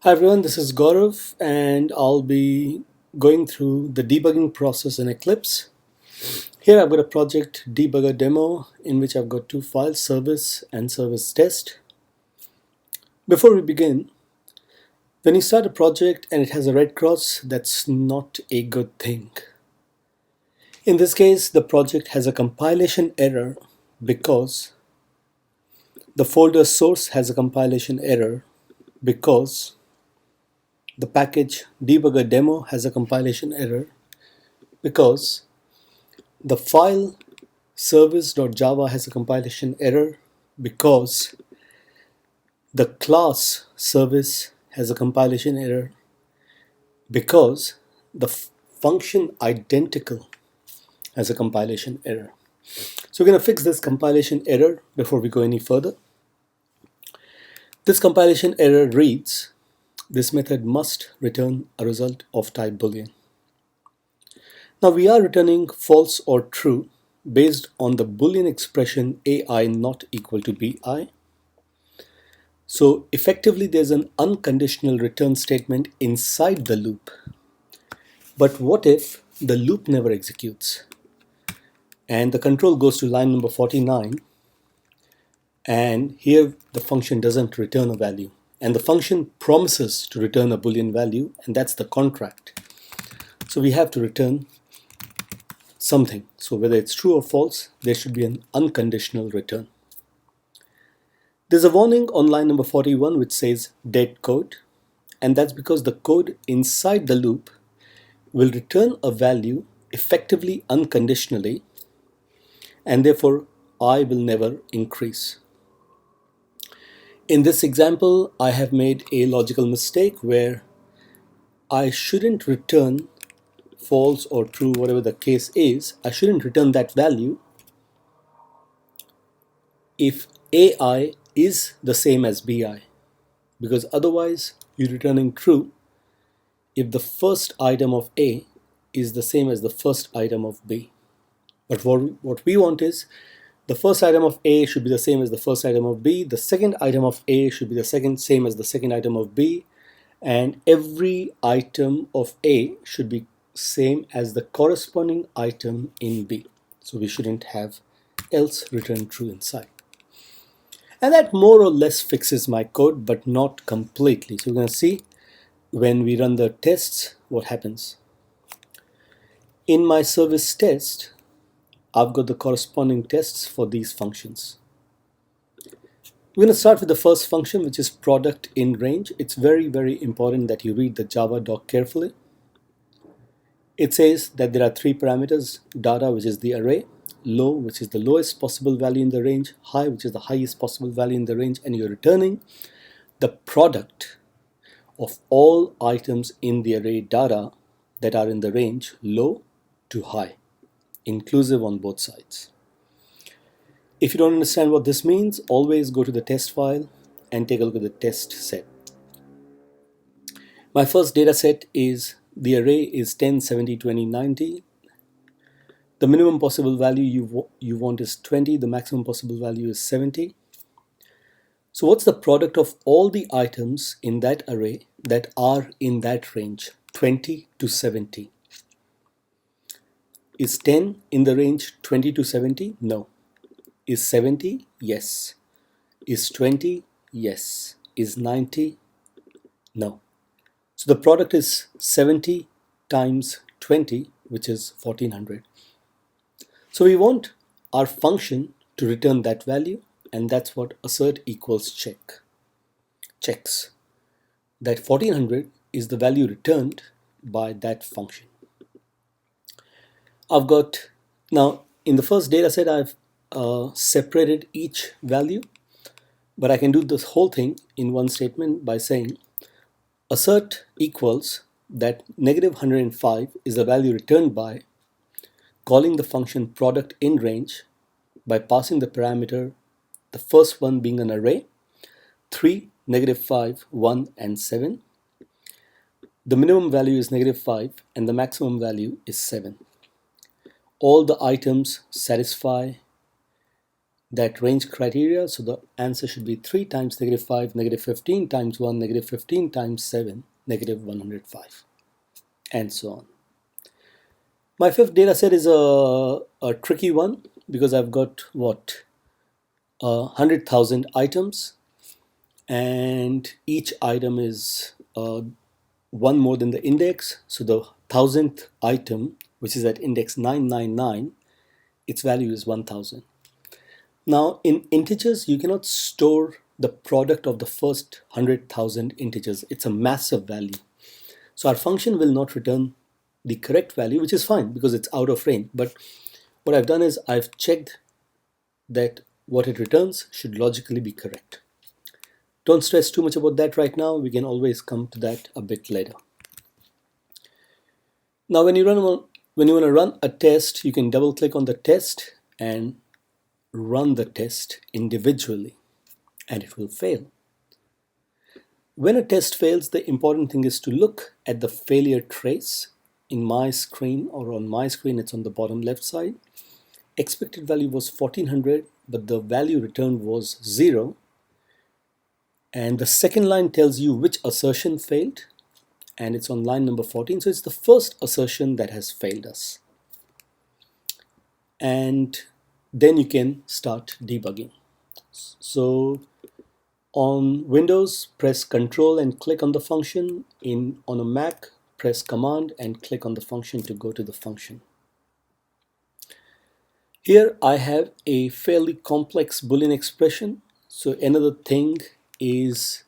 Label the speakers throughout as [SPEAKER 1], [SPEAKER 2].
[SPEAKER 1] Hi everyone, this is Gaurav and I'll be going through the debugging process in Eclipse. Here I've got a project debugger demo in which I've got two files, service and service test. Before we begin, when you start a project and it has a red cross, that's not a good thing. In this case, the project has a compilation error because the folder source has a compilation error because the package debugger demo has a compilation error because the file service.java has a compilation error because the class service has a compilation error because the function identical has a compilation error. So we're going to fix this compilation error before we go any further. This compilation error reads, this method must return a result of type boolean. Now we are returning false or true based on the boolean expression AI not equal to BI. So effectively there's an unconditional return statement inside the loop. But what if the loop never executes and the control goes to line number 49 and here the function doesn't return a value and the function promises to return a boolean value and that's the contract. So we have to return something. So whether it's true or false, there should be an unconditional return. There's a warning on line number 41 which says dead code, and that's because the code inside the loop will return a value effectively unconditionally, and therefore I will never increase. In this example, I have made a logical mistake where I shouldn't return false or true, whatever the case is. I shouldn't return that value if AI is the same as BI, because otherwise you're returning true if the first item of A is the same as the first item of B. But what we want is the first item of A should be the same as the first item of B, the second item of A should be the same as the second item of B, and every item of A should be same as the corresponding item in B. So we shouldn't have else return true inside. And that more or less fixes my code, but not completely. So we're going to see when we run the tests what happens. In my service test, I've got the corresponding tests for these functions. We're going to start with the first function, which is product in range. It's very, very important that you read the Java doc carefully. It says that there are three parameters: data, which is the array; low, which is the lowest possible value in the range; high, which is the highest possible value in the range, and you're returning the product of all items in the array data that are in the range low to high, inclusive on both sides. If you don't understand what this means, always go to the test file and take a look at the test set. My first data set is the array is 10, 70, 20, 90. The minimum possible value you want is 20. The maximum possible value is 70. So what's the product of all the items in that array that are in that range, 20 to 70? Is 10 in the range 20 to 70? No. Is 70? Yes. Is 20? Yes. Is 90? No. So the product is 70 times 20, which is 1400. So we want our function to return that value, and that's what assert equals checks. That 1400 is the value returned by that function. I've got, now in the first data set, I've separated each value, but I can do this whole thing in one statement by saying assert equals that negative 105 is the value returned by calling the function product in range by passing the parameter, the first one being an array, 3, negative 5, 1, and 7. The minimum value is negative 5 and the maximum value is 7. All the items satisfy that range criteria. So the answer should be 3 times -5, -15 times 1, -15 times 7, -105, and so on. My fifth data set is a tricky one because I've got what, 100,000 items, and each item is one more than the index. So the 1000th item, which is at index 999, its value is 1000. Now in integers, you cannot store the product of the first 100,000 integers. It's a massive value. So our function will not return the correct value, which is fine because it's out of range. But what I've done is I've checked that what it returns should logically be correct. Don't stress too much about that right now. We can always come to that a bit later. Now when you want to run a test, you can double click on the test and run the test individually, and it will fail. When a test fails, the important thing is to look at the failure trace. In my screen, or on my screen, it's on the bottom left side. Expected value was 1400, but the value returned was 0. And the second line tells you which assertion failed, and it's on line number 14. So it's the first assertion that has failed us. And then you can start debugging. So on Windows, press Control and click on the function. On a Mac, press Command and click on the function to go to the function. Here I have a fairly complex Boolean expression. So another thing is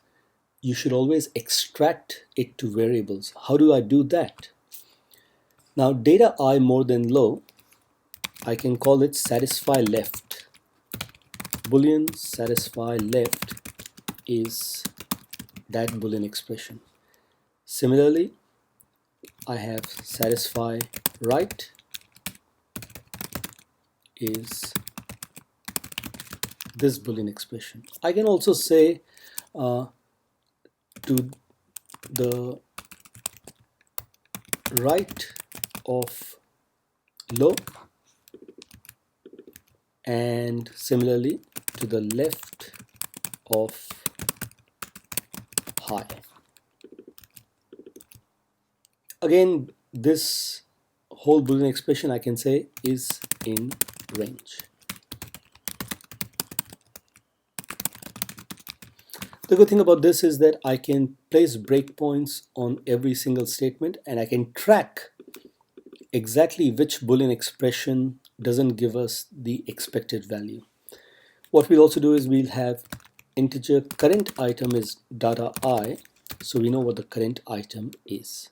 [SPEAKER 1] you should always extract it to variables. How do I do that? Now data I more than low, I can call it satisfy left. Boolean satisfy left is that Boolean expression. Similarly, I have satisfy right is this Boolean expression. I can also say to the right of low, and similarly to the left of high. Again, this whole Boolean expression I can say is in range. The good thing about this is that I can place breakpoints on every single statement, and I can track exactly which Boolean expression doesn't give us the expected value. What we'll also do is we'll have integer current item is data I, so we know what the current item is.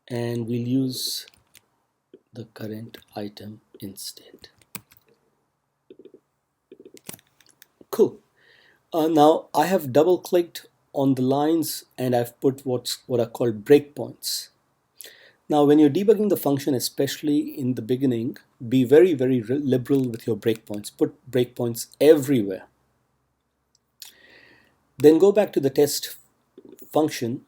[SPEAKER 1] And we'll use the current item instead. Cool. Now I have double clicked on the lines and I've put what are called breakpoints. Now when you're debugging the function, especially in the beginning, be very, very liberal with your breakpoints. Put breakpoints everywhere. Then go back to the test function,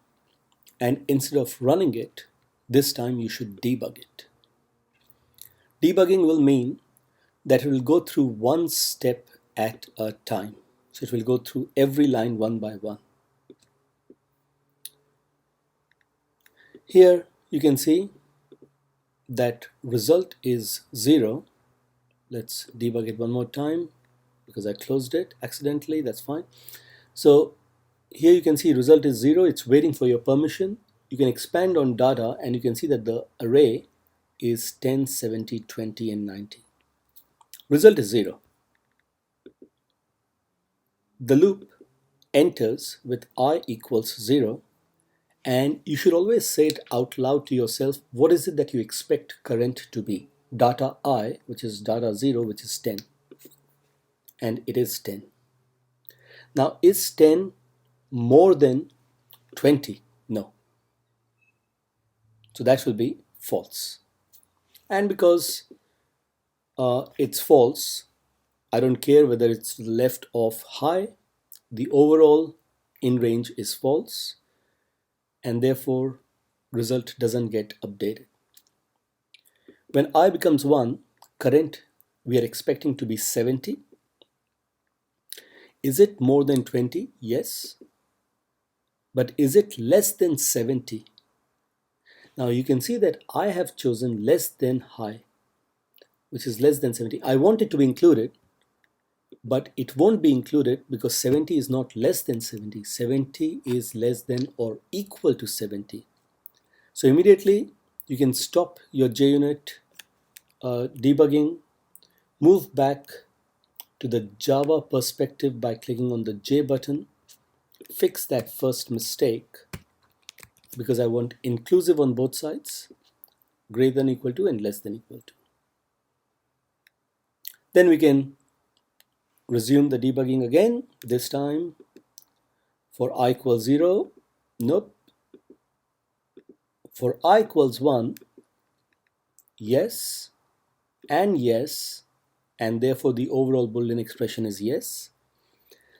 [SPEAKER 1] and instead of running it, this time you should debug it. Debugging will mean that it will go through one step at a time. So it will go through every line one by one. Here you can see that result is 0. Let's debug it one more time because I closed it accidentally. That's fine. So here you can see result is 0. It's waiting for your permission. You can expand on data and you can see that the array is 10, 70, 20, and 90. Result is 0. The loop enters with I equals 0, and you should always say it out loud to yourself. What is it that you expect current to be? Data I, which is data 0, which is 10, and it is 10. Now is 10 more than 20? No. So that will be false. And because it's false, I don't care whether it's left of high, the overall in range is false, and therefore result doesn't get updated. When I becomes 1, current we are expecting to be 70. Is it more than 20? Yes. But is it less than 70? Now you can see that I have chosen less than high, which is less than 70. I want it to be included, but it won't be included because 70 is not less than 70. 70 is less than or equal to 70. So immediately you can stop your JUnit debugging, move back to the Java perspective by clicking on the J button, fix that first mistake because I want inclusive on both sides, greater than equal to and less than equal to. Then we can resume the debugging again, this time for I equals 0, nope. For I equals 1, yes, and therefore the overall Boolean expression is yes.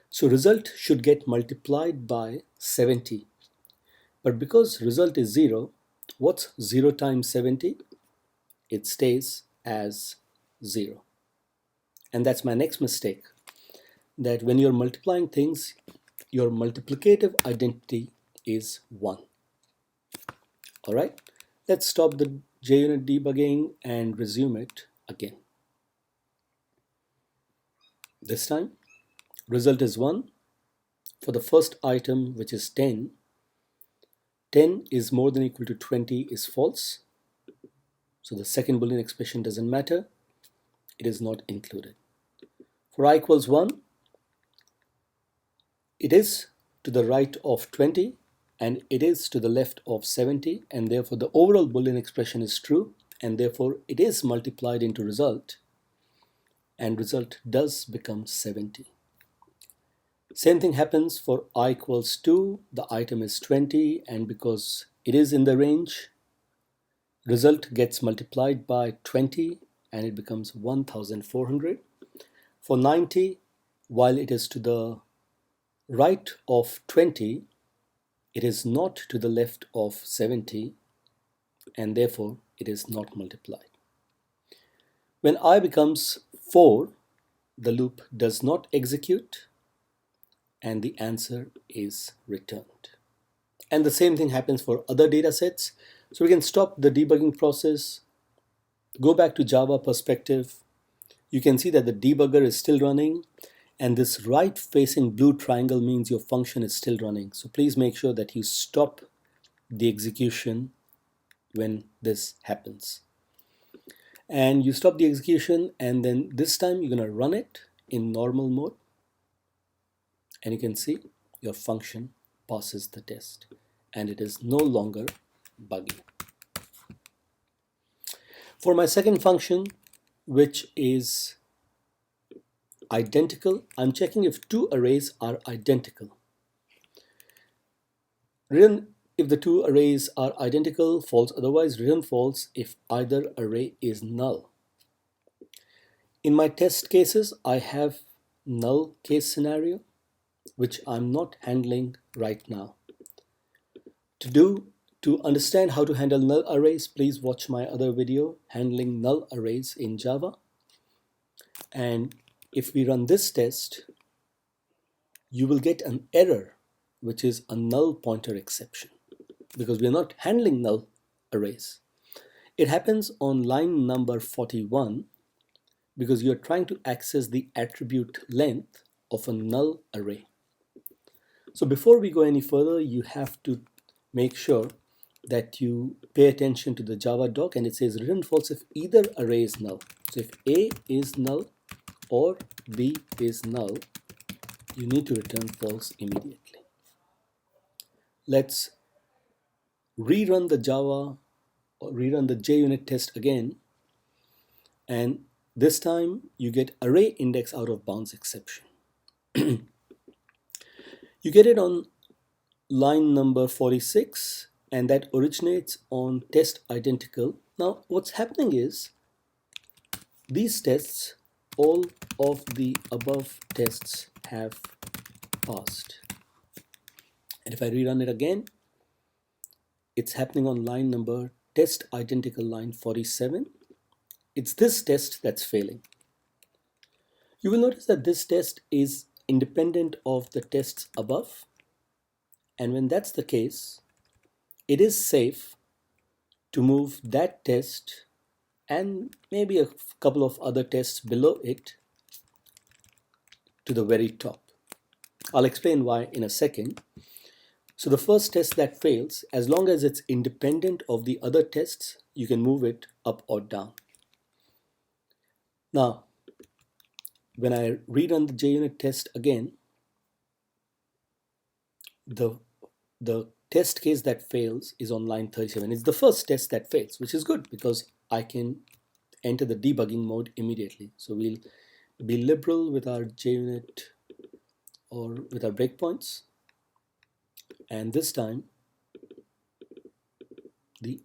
[SPEAKER 1] So result should get multiplied by 70. But because result is 0, what's 0 times 70? It stays as 0. And that's my next mistake, that when you're multiplying things, your multiplicative identity is 1. All right, let's stop the JUnit debugging and resume it again. This time, result is 1. For the first item, which is 10, 10 is more than equal to 20 is false. So the second Boolean expression doesn't matter. It is not included. For I equals 1, it is to the right of 20 and it is to the left of 70, and therefore the overall Boolean expression is true, and therefore it is multiplied into result, and result does become 70. Same thing happens for I equals 2. The item is 20, and because it is in the range, result gets multiplied by 20 and it becomes 1400. For 90, while it is to the right of 20, it is not to the left of 70, and therefore it is not multiplied. When I becomes 4, the loop does not execute and the answer is returned. And the same thing happens for other data sets. So we can stop the debugging process, go back to Java perspective. You can see that the debugger is still running, and this right facing blue triangle means your function is still running. So please make sure that you stop the execution when this happens. And you stop the execution, and then this time you're going to run it in normal mode, and you can see your function passes the test and it is no longer buggy. For my second function, which is identical, I'm checking if two arrays are identical. Return if the two arrays are identical, false. Otherwise, return false if either array is null. In my test cases, I have null case scenario, which I'm not handling right now. To understand how to handle null arrays, please watch my other video, handling null arrays in Java. And if we run this test, you will get an error, which is a null pointer exception, because we're not handling null arrays. It happens on line number 41 because you're trying to access the attribute length of a null array. So before we go any further, you have to make sure that you pay attention to the Java doc, and it says return false if either array is null. So if A is null or B is null, you need to return false immediately. Let's rerun the JUnit test again, and this time you get array index out of bounds exception. You get it on line number 46, and that originates on test identical. Now what's happening is these tests, all of the above tests have passed. And if I rerun it again, it's happening on line number test identical line 47. it's this test that's failing. You will notice that this test is independent of the tests above. And when that's the case, it is safe to move that test and maybe a couple of other tests below it to the very top. I'll explain why in a second. So the first test that fails, as long as it's independent of the other tests, you can move it up or down. Now, when I rerun the JUnit test again, the test case that fails is on line 37. It's the first test that fails, which is good because I can enter the debugging mode immediately. So we'll be liberal with our JUnit or with our breakpoints. And this time, the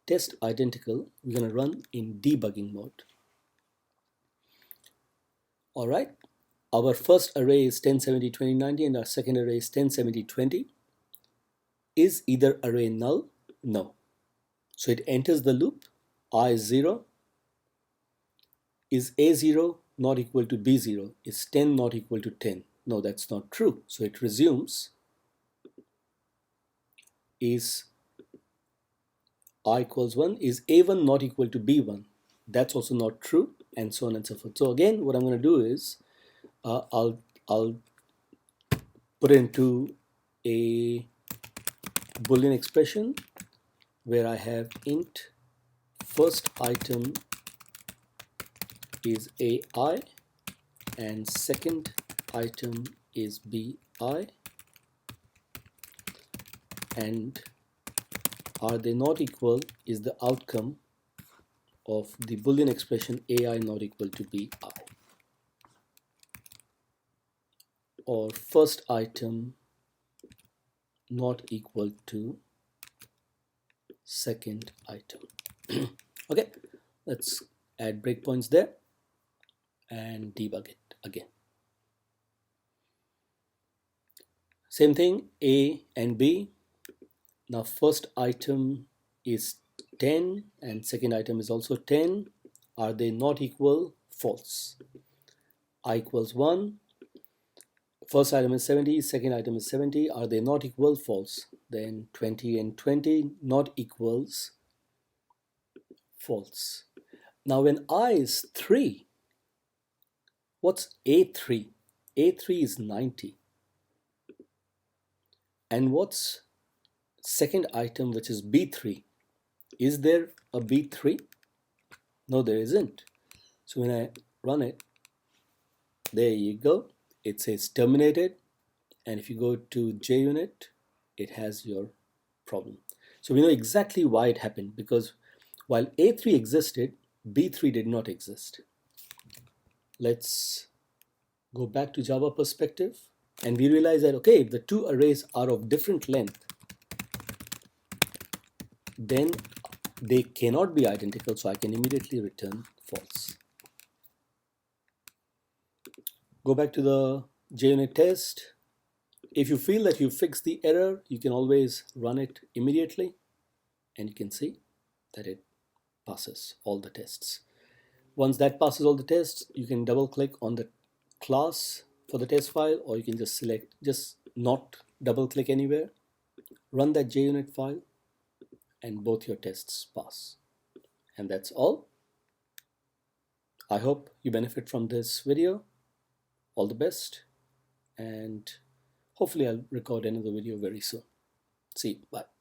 [SPEAKER 1] test identical, we're going to run in debugging mode. All right, our first array is 1070, 2090, and our second array is 1070, 20. Is either array null? No. So it enters the loop, I is 0. Is A0 not equal to B0? Is 10 not equal to 10? No, that's not true. So it resumes, is I equals 1? Is A1 not equal to B1? That's also not true, and so on and so forth. So again, what I'm going to do is I'll put into a Boolean expression where I have int first item is AI and second item is BI, and are they not equal is the outcome of the Boolean expression AI not equal to BI, or first item not equal to second item. Okay, let's add breakpoints there and debug it again. Same thing, A and B. Now first item is 10 and second item is also 10. Are they not equal? False. I equals 1. First item is 70, second item is 70. Are they not equal? False. Then 20 and 20 not equals false. Now when I is 3, what's A3? A3 is 90. And what's second item, which is B3? Is there a B3? No, there isn't. So when I run it, there you go. It says terminated. And if you go to JUnit, it has your problem. So we know exactly why it happened, because while A3 existed, B3 did not exist. Let's go back to Java perspective, and we realize that, okay, if the two arrays are of different length, then they cannot be identical, so I can immediately return false. Go back to the JUnit test. If you feel that you fixed the error, you can always run it immediately, and you can see that it passes all the tests. Once that passes all the tests, you can double click on the class for the test file, or you can just select, just not double click anywhere, run that JUnit file, and both your tests pass. And that's all. I hope you benefit from this video. All the best, and hopefully I'll record another video very soon. See you. Bye.